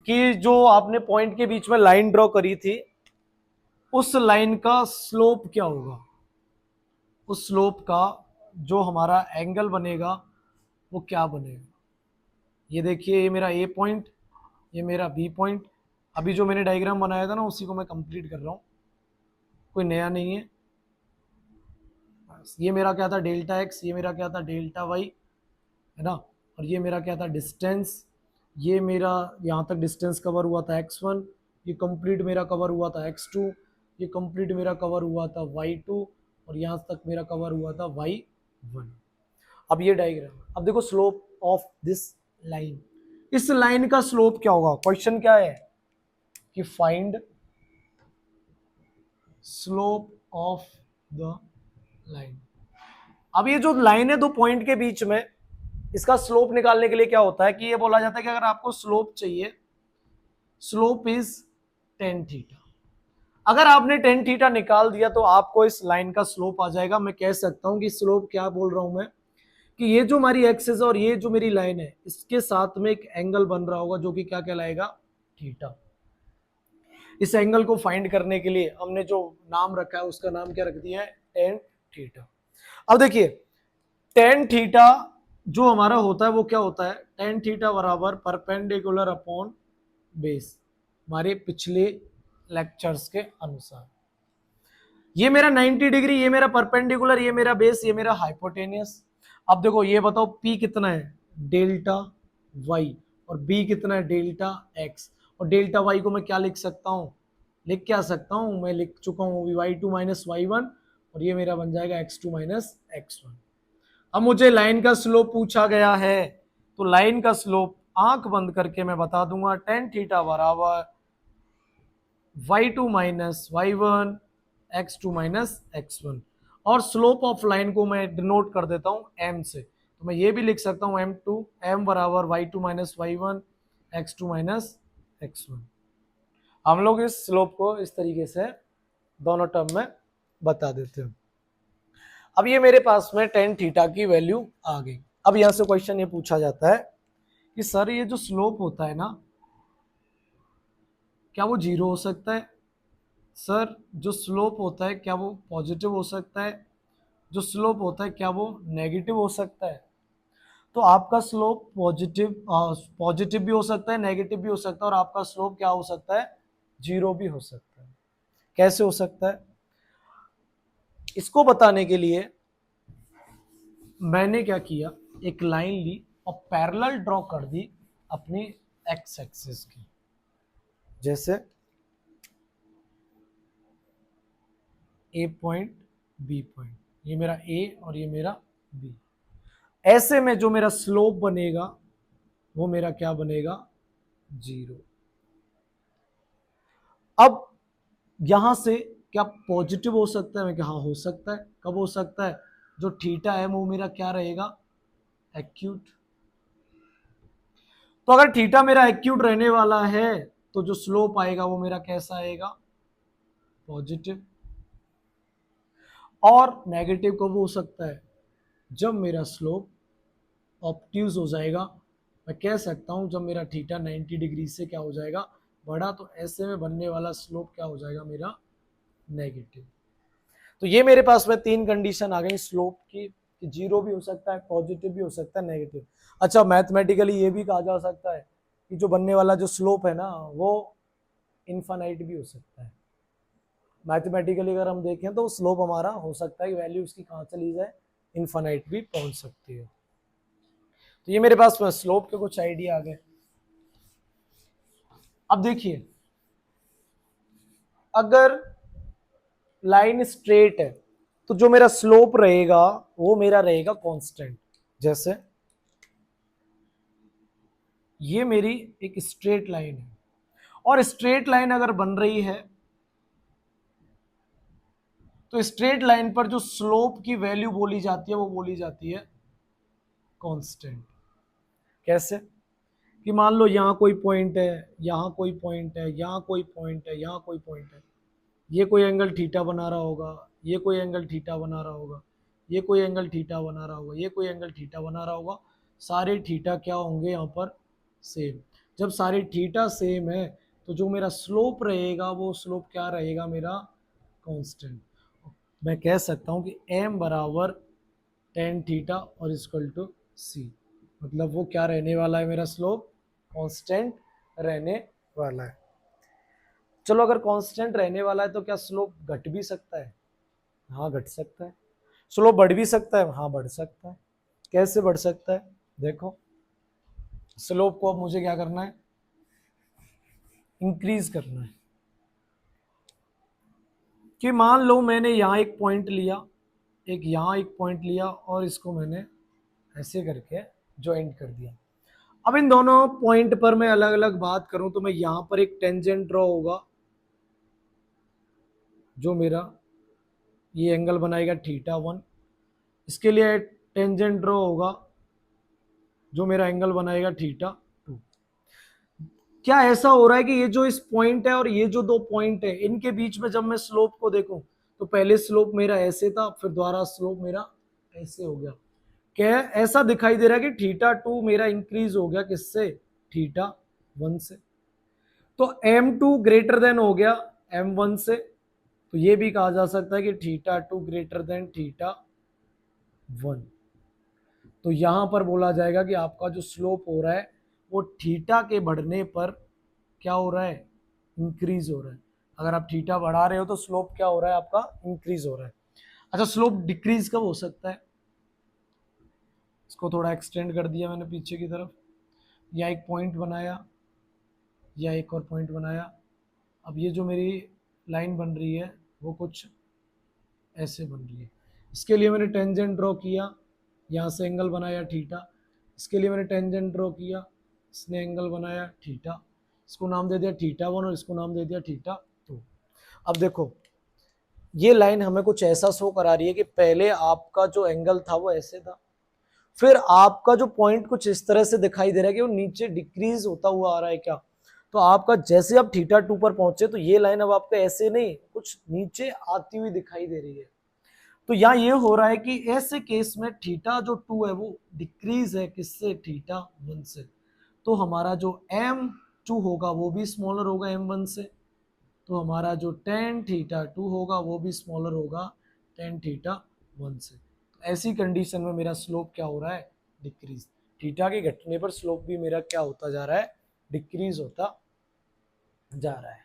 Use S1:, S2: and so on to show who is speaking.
S1: कि जो आपने पॉइंट के बीच में लाइन ड्रॉ करी थी, उस लाइन का स्लोप क्या होगा, उस स्लोप का जो हमारा एंगल बनेगा वो क्या बनेगा। ये देखिए, ये मेरा ए पॉइंट, ये मेरा बी पॉइंट। अभी जो मैंने डायग्राम बनाया था ना, उसी को मैं कंप्लीट कर रहा हूँ, कोई नया नहीं है। ये मेरा क्या था, डेल्टा एक्स, ये मेरा क्या था, डेल्टा वाई, है ना। और ये मेरा क्या था, डिस्टेंस। ये मेरा यहाँ तक डिस्टेंस कवर हुआ था x1, ये कंप्लीट मेरा कवर हुआ था x2, ये कंप्लीट मेरा कवर हुआ था y2, और यहाँ तक मेरा कवर हुआ था y1। अब ये डायग्राम, अब देखो स्लोप ऑफ दिस लाइन, इस लाइन का स्लोप क्या होगा। क्वेश्चन क्या है कि find slope of the line. अब ये जो लाइन है दो पॉइंट के बीच में, इसका स्लोप निकालने के लिए क्या होता है कि ये बोला जाता है कि अगर आपको स्लोप चाहिए, स्लोप इज टेन थीटा। अगर आपने टेन थीटा निकाल दिया तो आपको इस लाइन का स्लोप आ जाएगा। मैं कह सकता हूं कि स्लोप क्या बोल रहा हूं मैं, कि ये जो हमारी एक्सिस और ये जो मेरी लाइन है, इसके साथ में एक एंगल बन रहा होगा जो कि क्या कहलाएगा, थीटा। इस एंगल को फाइंड करने के लिए हमने जो नाम रखा है उसका नाम क्या रख दिया है, टेन थीटा। अब देखिए, टेन थीटा जो हमारा होता है वो क्या होता है, टेन थीटा बराबर परपेंडिकुलर अपॉन बेस, हमारे पिछले लेक्चर्स के अनुसार। ये मेरा 90 डिग्री, ये मेरा परपेंडिकुलर, ये मेरा बेस, ये मेरा हाइपोटेनियस। अब देखो ये बताओ P कितना है, डेल्टा वाई, और B कितना है, डेल्टा एक्स। और डेल्टा वाई को मैं क्या लिख सकता हूँ, लिख क्या सकता हूँ, मैं लिख चुका हूँ y2 माइनस y1, और ये मेरा बन जाएगा x2 माइनस x1। अब मुझे लाइन का स्लोप पूछा गया है, तो लाइन का स्लोप आंख बंद करके मैं बता दूंगा, टेन थीटा बराबर y2 minus y1 x2 minus x1। और स्लोप ऑफ लाइन को मैं डिनोट कर देता हूं m से, तो मैं ये भी लिख सकता हूं m बराबर y2 minus y1 x2 minus x1। हम लोग इस स्लोप को इस तरीके से दोनों टर्म में बता देते हैं। अब ये मेरे पास में टेन थीटा की वैल्यू आ गई। अब यहां से क्वेश्चन ये पूछा जाता है कि सर ये जो स्लोप होता है ना, क्या वो जीरो हो सकता है। सर जो स्लोप होता है क्या वो पॉजिटिव हो सकता है, जो स्लोप होता है क्या वो नेगेटिव हो सकता है। तो आपका स्लोप पॉजिटिव भी हो सकता है, नेगेटिव भी हो सकता है, और आपका स्लोप क्या हो सकता है, जीरो भी हो सकता है। कैसे हो सकता है, इसको बताने के लिए मैंने क्या किया, एक लाइन ली और पैरेलल ड्रॉ कर दी अपनी एक्स एक्सिस की। जैसे ए पॉइंट बी पॉइंट, ये मेरा ए और ये मेरा बी। ऐसे में जो मेरा स्लोप बनेगा वो मेरा क्या बनेगा, जीरो। अब यहां से क्या पॉजिटिव हो सकता है, मैं क्या, हाँ हो सकता है। कब हो सकता है, जो थीटा है वो मेरा क्या रहेगा, एक्यूट। तो अगर थीटा मेरा एक्यूट रहने वाला है तो जो स्लोप आएगा वो मेरा कैसा आएगा, पॉजिटिव। और नेगेटिव कब हो सकता है, जब मेरा स्लोप ऑब्ट्यूज हो जाएगा। मैं कह सकता हूं जब मेरा थीटा 90 डिग्री से क्या हो जाएगा, बड़ा, तो ऐसे में बनने वाला स्लोप क्या हो जाएगा, मेरा नेगेटिव। तो ये मेरे पास में तीन कंडीशन आ गई स्लोप की, कि जीरो भी हो सकता है, पॉजिटिव भी हो सकता है, नेगेटिव। अच्छा, मैथमेटिकली ये भी कहा जा सकता है कि जो बनने वाला जो स्लोप है ना वो इनफाइनाइट भी हो सकता है। मैथमेटिकली अगर हम देखें तो स्लोप हमारा हो सकता है, वैल्यू उसकी कहाँ चली जाए, इनफाइनाइट भी पहुंच सकती है। तो ये मेरे पास में स्लोप के कुछ आइडिया आ गए। अब देखिए, अगर लाइन स्ट्रेट है तो जो मेरा स्लोप रहेगा वो मेरा रहेगा कांस्टेंट। जैसे ये मेरी एक स्ट्रेट लाइन है, और स्ट्रेट लाइन अगर बन रही है तो स्ट्रेट लाइन पर जो स्लोप की वैल्यू बोली जाती है वो बोली जाती है कांस्टेंट। कैसे, कि मान लो यहाँ कोई पॉइंट है, यहाँ कोई पॉइंट है, यहाँ कोई पॉइंट है, यहाँ कोई पॉइंट है, ये कोई एंगल थीटा बना रहा होगा, ये कोई एंगल थीटा बना रहा होगा, ये कोई एंगल थीटा बना रहा होगा, ये कोई एंगल थीटा बना रहा होगा। सारे थीटा क्या होंगे यहाँ पर, सेम। जब सारे थीटा सेम है तो जो मेरा स्लोप रहेगा वो स्लोप क्या रहेगा मेरा, कांस्टेंट। मैं कह सकता हूं कि m बराबर टेन थीटा और इक्वल टू सी, मतलब वो क्या रहने वाला है, मेरा स्लोप कांस्टेंट रहने वाला है। चलो अगर कांस्टेंट रहने वाला है तो क्या स्लोप घट भी सकता है? हाँ घट सकता है। स्लोप बढ़ भी सकता है? हाँ बढ़ सकता है। कैसे बढ़ सकता है? देखो, स्लोप को अब मुझे क्या करना है, इंक्रीज करना है। कि मान लो मैंने यहाँ एक पॉइंट लिया, एक यहाँ एक पॉइंट लिया और इसको मैंने ऐसे करके ज्वाइंट कर दिया। अब इन दोनों पॉइंट पर मैं अलग अलग बात करूं तो मैं यहां पर एक टेंजेंट ड्रॉ होगा जो मेरा ये एंगल बनाएगा थीटा वन। इसके लिए टेंजेंट ड्रॉ होगा जो मेरा एंगल बनाएगा थीटा टू। क्या ऐसा हो रहा है कि ये जो इस पॉइंट है और ये जो दो पॉइंट है इनके बीच में जब मैं स्लोप को देखूं तो पहले स्लोप मेरा ऐसे था, फिर दोबारा स्लोप मेरा ऐसे हो गया। क्या ऐसा दिखाई दे रहा है कि थीटा टू मेरा इंक्रीज हो गया किससे, थीटा वन से। तो एम टू ग्रेटर देन हो गया एम वन से, तो ये भी कहा जा सकता है कि theta two greater than theta one. तो यहां पर बोला जाएगा कि आपका जो स्लोप हो रहा है वो थीटा के बढ़ने पर क्या हो रहा है, इंक्रीज हो रहा है। अगर आप थीटा बढ़ा रहे हो तो स्लोप क्या हो रहा है आपका, इंक्रीज हो रहा है। अच्छा, स्लोप डिक्रीज कब हो सकता है? इसको थोड़ा एक्सटेंड कर दिया मैंने पीछे की तरफ, या एक पॉइंट बनाया या एक और पॉइंट बनाया। अब ये जो मेरी लाइन बन रही है वो कुछ ऐसे बन रही है। इसके लिए मैंने टेंजेंट ड्रॉ किया, यहाँ से एंगल बनाया थीटा। इसके लिए मैंने टेंजेंट ड्रॉ किया, इसने एंगल बनाया थीटा। इसको नाम दे दिया थीटा वन और इसको नाम दे दिया थीटा टू। अब देखो, ये लाइन हमें कुछ ऐसा शो करा रही है कि पहले आपका जो एंगल था वो ऐसे था, फिर आपका जो पॉइंट कुछ इस तरह से दिखाई दे रहा है कि वो नीचे डिक्रीज होता हुआ आ रहा है क्या। तो आपका जैसे आप थीटा टू पर पहुंचे तो ये लाइन अब आपको ऐसे नहीं, कुछ नीचे आती हुई दिखाई दे रही है। तो यहाँ ये हो रहा है कि ऐसे केस में थीटा जो टू है वो डिक्रीज है किससे, थीटा वन से। तो हमारा जो एम टू होगा वो भी स्मॉलर होगा एम वन से। तो हमारा जो टेन थीटा टू होगा वो भी स्मॉलर होगा टेन थीटा वन से। तो ऐसी कंडीशन में मेरा स्लोप क्या हो रहा है, डिक्रीज। थीटा के घटने पर स्लोप भी मेरा क्या होता जा रहा है, डिक्रीज होता जा रहा है।